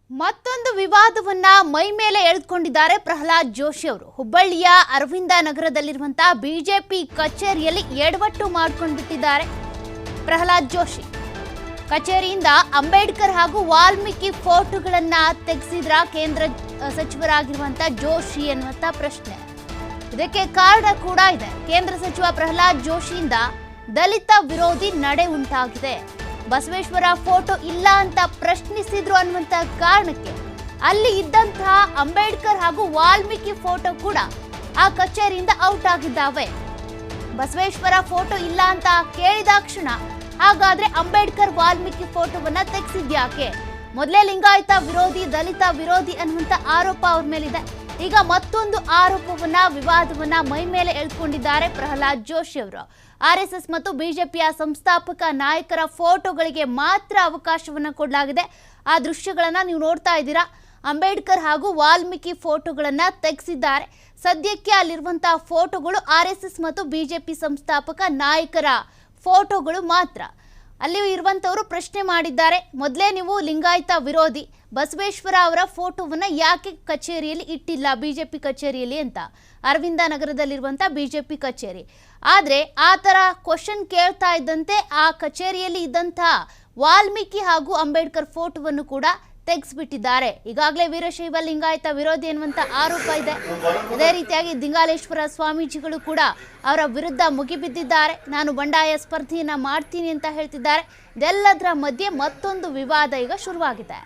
ಮತ್ತೊಂದು ವಿವಾದವನ್ನ ಮೈ ಮೇಲೆ ಎಳೆದುಕೊಂಡಿದ್ದಾರೆ ಪ್ರಹ್ಲಾದ್ ಜೋಶಿ ಅವರು. ಹುಬ್ಬಳ್ಳಿಯ ಅರವಿಂದ ನಗರದಲ್ಲಿರುವಂತಹ ಬಿಜೆಪಿ ಕಚೇರಿಯಲ್ಲಿ ಎಡವಟ್ಟು ಮಾಡ್ಕೊಂಡು ಬಿಟ್ಟಿದ್ದಾರೆ ಪ್ರಹ್ಲಾದ್ ಜೋಶಿ. ಕಚೇರಿಯಿಂದ ಅಂಬೇಡ್ಕರ್ ಹಾಗೂ ವಾಲ್ಮೀಕಿ ಫೋಟೋಗಳನ್ನ ತೆಗೆಸಿದ್ರ ಕೇಂದ್ರ ಸಚಿವರಾಗಿರುವಂತಹ ಜೋಶಿ ಅನ್ನುವಂತ ಪ್ರಶ್ನೆ. ಇದಕ್ಕೆ ಕಾರಣ ಕೂಡ ಇದೆ. ಕೇಂದ್ರ ಸಚಿವ ಪ್ರಹ್ಲಾದ್ ಜೋಶಿಯಿಂದ ದಲಿತ ವಿರೋಧಿ ನಡೆ ಉಂಟಾಗಿದೆ. ಬಸವೇಶ್ವರ ಫೋಟೋ ಇಲ್ಲ ಅಂತ ಪ್ರಶ್ನಿಸಿದ್ರು ಅನ್ನುವಂತ ಕಾರಣಕ್ಕೆ ಅಲ್ಲಿ ಇದ್ದಂತಹ ಅಂಬೇಡ್ಕರ್ ಹಾಗೂ ವಾಲ್ಮೀಕಿ ಫೋಟೋ ಕೂಡ ಆ ಕಚೇರಿಯಿಂದ ಔಟ್ ಆಗಿದ್ದಾವೆ. ಬಸವೇಶ್ವರ ಫೋಟೋ ಇಲ್ಲ ಅಂತ ಕೇಳಿದಾಕ್ಷಣ ಹಾಗಾದ್ರೆ ಅಂಬೇಡ್ಕರ್ ವಾಲ್ಮೀಕಿ ಫೋಟೋವನ್ನ ತೆಗೆಸಿದ್ಯಾಕೆ? ಮೊದಲೇ ಲಿಂಗಾಯತ ವಿರೋಧಿ, ದಲಿತ ವಿರೋಧಿ ಅನ್ನುವಂತ ಆರೋಪ ಅವ್ರ ಮೇಲಿದೆ. ಈಗ ಮತ್ತೊಂದು ಆರೋಪವನ್ನ, ವಿವಾದವನ್ನ ಮೈ ಮೇಲೆ ಎಳ್ಕೊಂಡಿದ್ದಾರೆ ಪ್ರಹ್ಲಾದ್ ಜೋಶಿ ಅವರು. ಆರ್ಎಸ್ಎಸ್ ಮತ್ತು ಬಿಜೆಪಿಯ ಸಂಸ್ಥಾಪಕ ನಾಯಕರ ಫೋಟೋಗಳಿಗೆ ಮಾತ್ರ ಅವಕಾಶವನ್ನ ಕೊಡಲಾಗಿದೆ. ಆ ದೃಶ್ಯಗಳನ್ನ ನೀವು ನೋಡ್ತಾ ಇದ್ದೀರಾ. ಅಂಬೇಡ್ಕರ್ ಹಾಗೂ ವಾಲ್ಮೀಕಿ ಫೋಟೋಗಳನ್ನ ತೆಗೆಸಿದ್ದಾರೆ. ಸದ್ಯಕ್ಕೆ ಅಲ್ಲಿರುವಂತಹ ಫೋಟೋಗಳು ಆರ್ಎಸ್ಎಸ್ ಮತ್ತು ಬಿಜೆಪಿ ಸಂಸ್ಥಾಪಕ ನಾಯಕರ ಫೋಟೋಗಳು ಮಾತ್ರ. ಅಲ್ಲಿ ಇರುವಂತವರು ಪ್ರಶ್ನೆ ಮಾಡಿದ್ದಾರೆ, ಮೊದಲೇ ನೀವು ಲಿಂಗಾಯತ ವಿರೋಧಿ, ಬಸವೇಶ್ವರ ಅವರ ಫೋಟೋವನ್ನ ಯಾಕೆ ಕಚೇರಿಯಲ್ಲಿ ಇಟ್ಟಿಲ್ಲ, ಬಿಜೆಪಿ ಕಚೇರಿಯಲ್ಲಿ ಅಂತ. ಅರವಿಂದ ನಗರದಲ್ಲಿರುವಂತಹ ಬಿಜೆಪಿ ಕಚೇರಿ. ಆದ್ರೆ ಆ ತರ ಕ್ವಶನ್ ಕೇಳ್ತಾ ಇದ್ದಂತೆ ಆ ಕಚೇರಿಯಲ್ಲಿ ಇದ್ದಂತಹ ವಾಲ್ಮೀಕಿ ಹಾಗೂ ಅಂಬೇಡ್ಕರ್ ಫೋಟೋವನ್ನು ಕೂಡ ತೆಗೆಸ್ಬಿಟ್ಟಿದ್ದಾರೆ. ಈಗಾಗಲೇ ವೀರಶೈವ ಲಿಂಗಾಯತ ವಿರೋಧಿ ಎನ್ನುವಂತ ಆರೋಪ ಇದೆ. ಅದೇ ರೀತಿಯಾಗಿ ದಿಂಗಾಲೇಶ್ವರ ಸ್ವಾಮೀಜಿಗಳು ಕೂಡ ಅವರ ವಿರುದ್ಧ ಮುಗಿಬಿದ್ದಿದ್ದಾರೆ. ನಾನು ಬಂಡಾಯ ಸ್ಪರ್ಧೆಯನ್ನ ಮಾಡ್ತೀನಿ ಅಂತ ಹೇಳ್ತಿದ್ದಾರೆ. ಇದೆಲ್ಲದರ ಮಧ್ಯೆ ಮತ್ತೊಂದು ವಿವಾದ ಈಗ ಶುರುವಾಗಿದೆ.